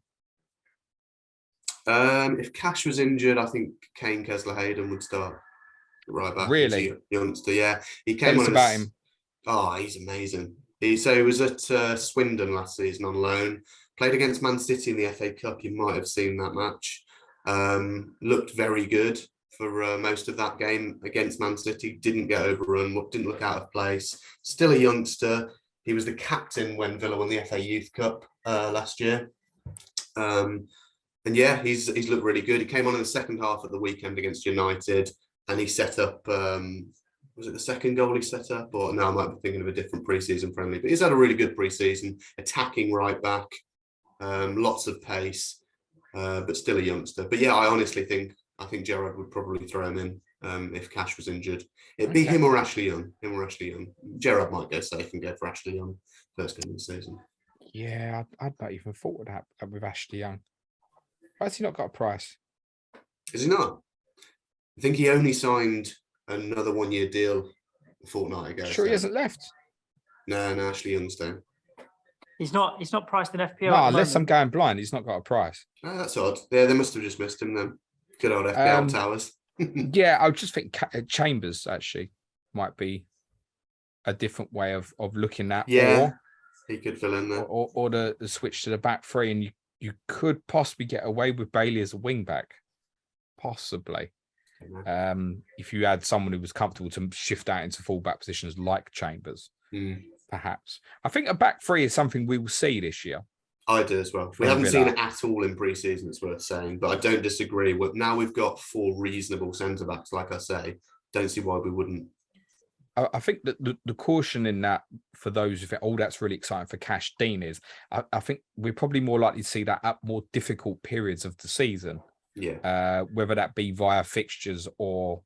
If Cash was injured, I think Kane Kessler Hayden would start. right back. Really? He's a youngster, yeah. He Tell came us on about as- him. Oh, he's amazing. He was at Swindon last season on loan. Played against Man City in the FA Cup. You might have seen that match. Looked very good for most of that game against Man City. Didn't get overrun. Didn't look out of place. Still a youngster. He was the captain when Villa won the FA Youth Cup last year. And yeah, he's looked really good. He came on in the second half at the weekend against United, and he set up. Was it the second goal he set up? Or no, I might be thinking of a different pre-season friendly. But he's had a really good pre-season, attacking right back, lots of pace, but still a youngster. But yeah, I honestly think Gerrard would probably throw him in if Cash was injured. It'd be him or Ashley Young. Gerrard might go safe and go for Ashley Young first game of the season. Yeah, I'd not even thought of that with Ashley Young. Why has he not got a price? Is he not? I think he only signed another 1-year deal a fortnight ago. Sure, he hasn't left. No, Ashley Young's down. He's not priced in FPL. No, unless I'm going blind, he's not got a price. Oh, that's odd. Yeah, they must have just missed him then. Good old FPL towers. Yeah, I just think Chambers actually might be a different way of looking at. Yeah, he could fill in there. Or the switch to the back three, and you could possibly get away with Bailey as a wing back. Possibly. If you had someone who was comfortable to shift out into fullback positions like Chambers, perhaps. I think a back three is something we will see this year. I do as well. We haven't seen it at all in pre-season, it's worth saying, but I don't disagree. Now we've got 4 reasonable centre-backs, like I say. Don't see why we wouldn't. I think that the caution in that for those who think, oh, that's really exciting for Cash Dean is, I think we're probably more likely to see that at more difficult periods of the season. Yeah. Whether that be via fixtures or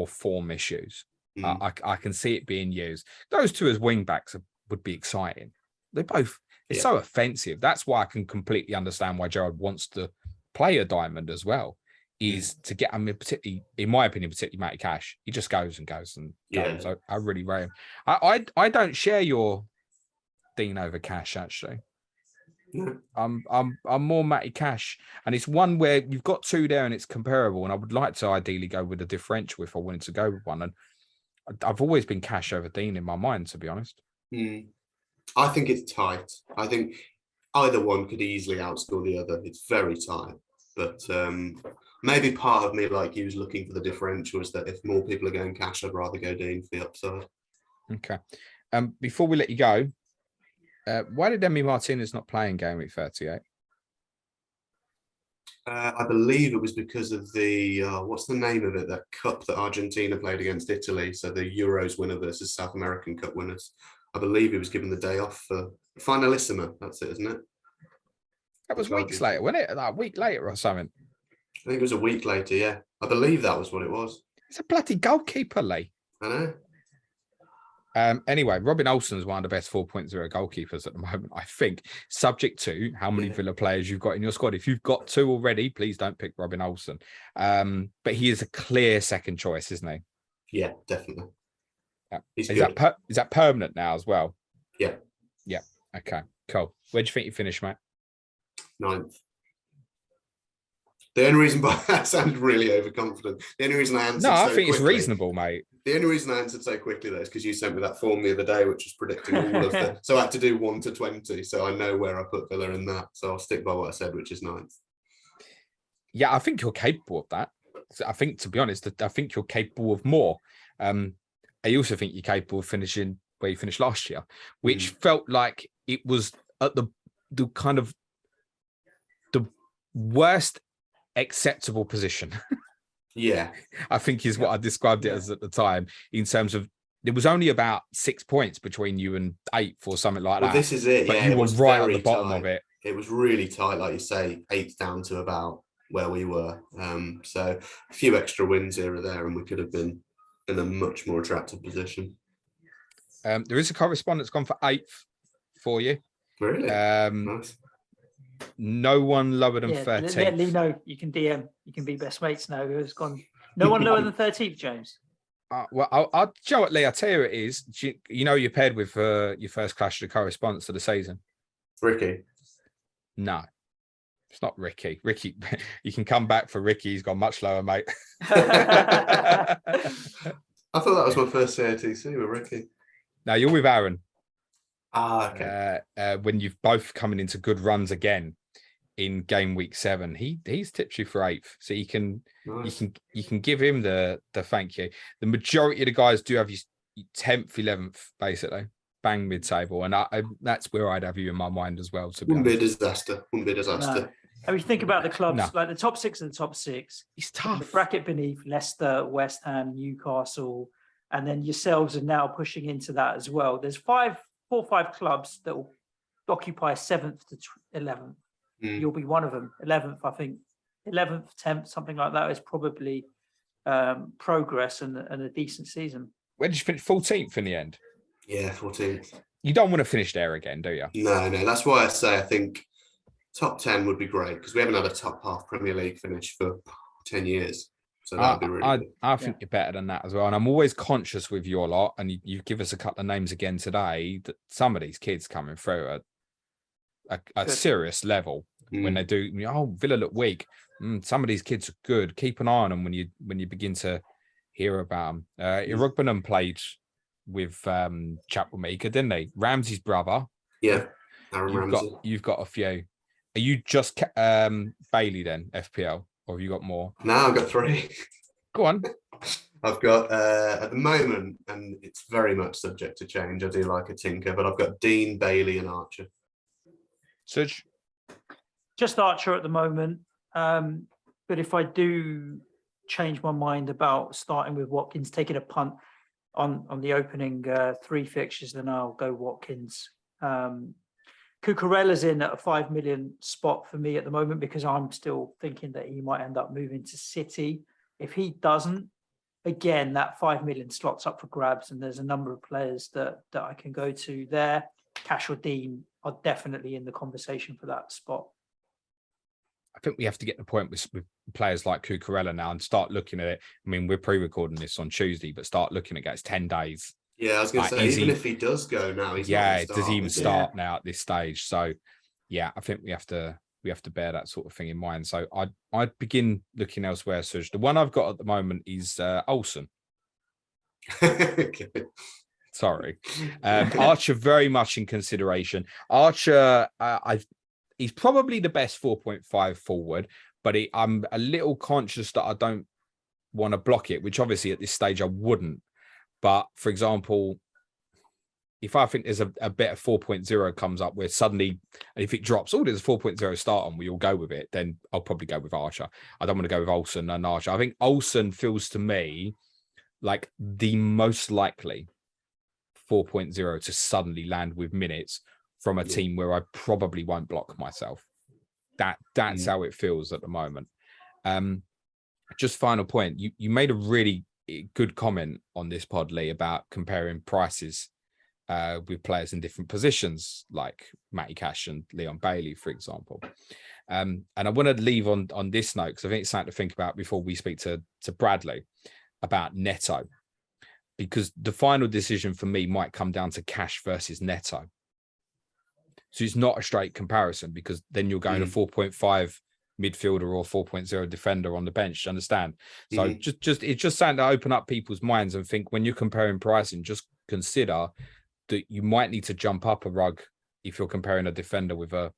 form issues. I can see it being used. Those two as wing backs would be exciting. They both, it's so offensive. That's why I can completely understand why Gerrard wants to play a diamond as well, is to get, I mean, particularly, in my opinion, particularly Matty Cash. He just goes and goes and goes. Yeah. I really rate him. I don't share your Dean over Cash, actually. No. I'm more Matty Cash, and it's one where you've got 2 there and it's comparable, and I would like to ideally go with a differential if I wanted to go with one, and I've always been Cash over Dean in my mind, to be honest. I think it's tight. I think either one could easily outscore the other. It's very tight, but maybe part of me, like you, was looking for the differential, is that if more people are going Cash, I'd rather go Dean for the upside. Okay. Before we let you go, why did Emi Martinez not play in game week 38? I believe it was because of the, what's the name of it, that cup that Argentina played against Italy, so the Euros winner versus South American Cup winners. I believe he was given the day off for Finalissima. That's it, isn't it? That was weeks later, wasn't it? Like a week later or something. I think it was a week later, yeah. I believe that was what it was. It's a bloody goalkeeper, Lee. I know. Anyway, Robin Olsen's one of the best 4.0 goalkeepers at the moment, I think, subject to how many Villa players you've got in your squad. If you've got 2 already, please don't pick Robin Olsen. But he is a clear second choice, isn't he? Yeah, definitely. Yeah. Is that permanent now as well? Yeah. Yeah. Okay, cool. Where do you think you finish, mate? 9th. The only reason, but that sounds really overconfident. The only reason I answered I think it's reasonable, mate. The only reason I answered so quickly, though, is because you sent me that form the other day, which was predicting all of the. So I had to do 1 to 20. So I know where I put Villa in that. So I'll stick by what I said, which is 9th. Yeah, I think you're capable of that. I think, to be honest, I think you're capable of more. I also think you're capable of finishing where you finished last year, which felt like it was at the kind of the worst acceptable position. Yeah, I think is what I described it as at the time, in terms of there was only about 6 points between you and 8th or something like that. This is it. But yeah, you were right at the bottom of it. It was really tight, like you say, 8th down to about where we were. So a few extra wins here or there, and we could have been in a much more attractive position. There is a correspondent that's gone for 8th for you. Really? Nice. No one lower than 13th. Let Lee know. You can DM. You can be best mates now. Who's gone? No one lower than 13th, James. Well, I'll Joe what Lee. I tell you, it is. You know, you're paired with your first clash of the correspondence of the season. Ricky. No. It's not Ricky. Ricky, you can come back for Ricky. He's gone much lower, mate. I thought that was my first CATC with Ricky. Now you're with Aaron. Okay. When you've both coming into good runs again in game week 7, he's tipped you for 8th, so you can give him the thank you. The majority of the guys do have you 10th, 11th, basically, bang mid table, and that's where I'd have you in my mind as well. To be Wouldn't be a honest. disaster. Wouldn't be a disaster. No. I mean, think about the clubs, No. like the top 6 of the top 6. It's The tough. bracket beneath Leicester, West Ham, Newcastle, and then yourselves are now pushing into that as well. There's 4 or 5 clubs that will occupy 7th to 11th. You'll be one of them. 11th, I think. 11th, 10th, something like that is probably progress and a decent season. Where did you finish? 14th in the end. Yeah, 14th. You don't want to finish there again, do you? No. That's why I say I think top 10 would be great, because we haven't had a top half Premier League finish for 10 years. So that'd be really good. I think you're better than that as well. And I'm always conscious with your lot, and you give us a couple of names again today, that some of these kids coming through at a serious level when they do. Oh, Villa look weak. Some of these kids are good. Keep an eye on them when you begin to hear about them. Irugbanan played with Chukwuemeka, didn't they? Ramsey's brother. Yeah, Aaron Ramsey. You've got a few. Are you just Bailey then, FPL? Or have you got more? No, I've got 3. Go on. I've got, at the moment, and it's very much subject to change, I do like a tinker, but I've got Dean, Bailey and Archer. Suj? Just Archer at the moment. But if I do change my mind about starting with Watkins, taking a punt on the opening 3 fixtures, then I'll go Watkins. Cucurella's in at a 5 million spot for me at the moment, because I'm still thinking that he might end up moving to City. If he doesn't, again, that 5 million slots up for grabs, and there's a number of players that I can go to there. Cash or Dean are definitely in the conversation for that spot. I think we have to get to the point with players like Cucurella now and start looking at it. I mean, we're pre-recording this on Tuesday, but start looking at it. It's 10 days. Yeah, I was going to say, even if he does go now, he's not does he even start now at this stage? So, yeah, I think we have to bear that sort of thing in mind. So, I'd begin looking elsewhere. So, the one I've got at the moment is Olsen. Sorry, Archer very much in consideration. Archer, he's probably the best 4.5 forward, but I'm a little conscious that I don't want to block it, which obviously at this stage I wouldn't. But for example, if I think there's a better 4.0 comes up where suddenly, and if it drops, there's a 4.0 start on, we all go with it, then I'll probably go with Archer. I don't want to go with Olsen and Archer. I think Olsen feels to me like the most likely 4.0 to suddenly land with minutes from a team where I probably won't block myself. That's how it feels at the moment. Just final point. You made a really good comment on this pod, Lee, about comparing prices with players in different positions, like Matty Cash and Leon Bailey, for example. And I want to leave on this note, because I think it's something to think about before we speak to Bradley about Neto, because the final decision for me might come down to Cash versus Neto. So it's not a straight comparison, because then you're going to 4.5 midfielder or 4.0 defender on the bench. Understand? So it's just something to open up people's minds and think, when you're comparing pricing, just consider that you might need to jump up a rug if you're comparing a defender with a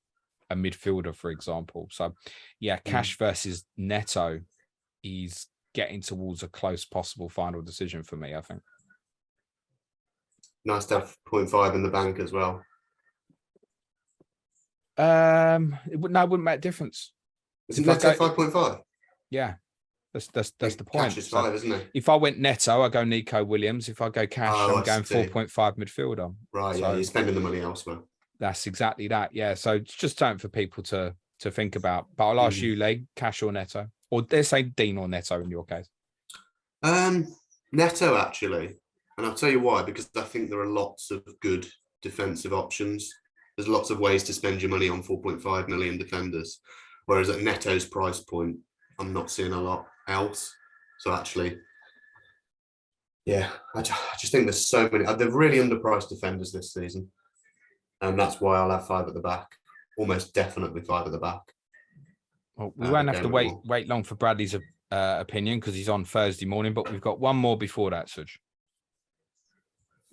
midfielder, for example. So yeah, Cash versus Neto is getting towards a close possible final decision for me, I think. Nice to have 0.5 in the bank as well. It wouldn't make a difference. Isn't Neto 5.5? Yeah, that's the point. Cash is 5, isn't it? If I went Neto, I go Nico Williams. If I go Cash, I'm going 4.5 midfielder. Right, yeah, you're spending the money elsewhere. That's exactly that. Yeah, so it's just something for people to think about. But I'll ask you, Lee, Cash or Neto, or they're saying Dean or Neto in your case. Neto, actually, and I'll tell you why. Because I think there are lots of good defensive options. There's lots of ways to spend your money on 4.5 million defenders. Whereas at Neto's price point, I'm not seeing a lot else. So actually, yeah, I just think there's so many. They're really underpriced defenders this season. And that's why I'll have 5 at the back. Almost definitely 5 at the back. Well, we won't have to game anymore. wait long for Bradley's opinion because he's on Thursday morning, but we've got one more before that, Suj.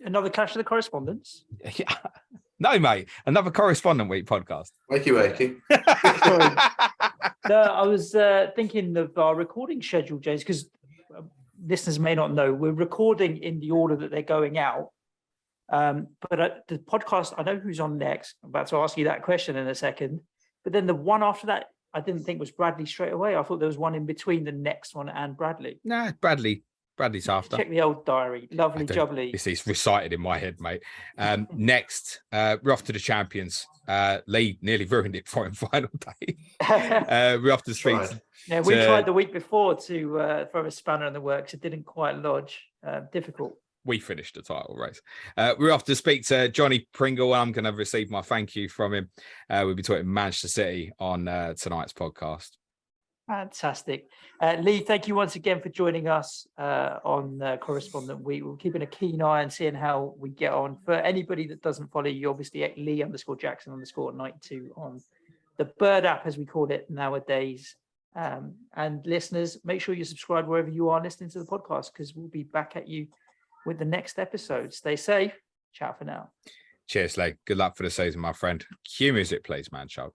Another clash of the correspondents. No, mate. Another Correspondent Week podcast. Wakey. No, I was thinking of our recording schedule, James, because listeners may not know we're recording in the order that they're going out. But the podcast, I know who's on next. I'm about to ask you that question in a second. But then the one after that, I didn't think was Bradley straight away. I thought there was one in between the next one and Bradley. Nah, Bradley's after. Check the old diary. Lovely jubbly. It's recited in my head, mate. Next, we're off to the champions. Lee nearly ruined it for him final day. We're off to the streets. Right. Yeah, we tried the week before to throw a spanner in the works. It didn't quite lodge. Difficult. We finished the title race. We're off to speak to Johnny Pringle. I'm going to receive my thank you from him. We'll be talking Manchester City on tonight's podcast. Fantastic. Lee, thank you once again for joining us on Correspondent Week. We're keeping a keen eye and seeing how we get on. For anybody that doesn't follow you, obviously at Lee_Jackson_92 on the Bird app, as we call it nowadays. And listeners, make sure you subscribe wherever you are listening to the podcast, because we'll be back at you with the next episode. Stay safe. Ciao for now. Cheers, Lee. Good luck for the season, my friend. Cue music, please, man, child.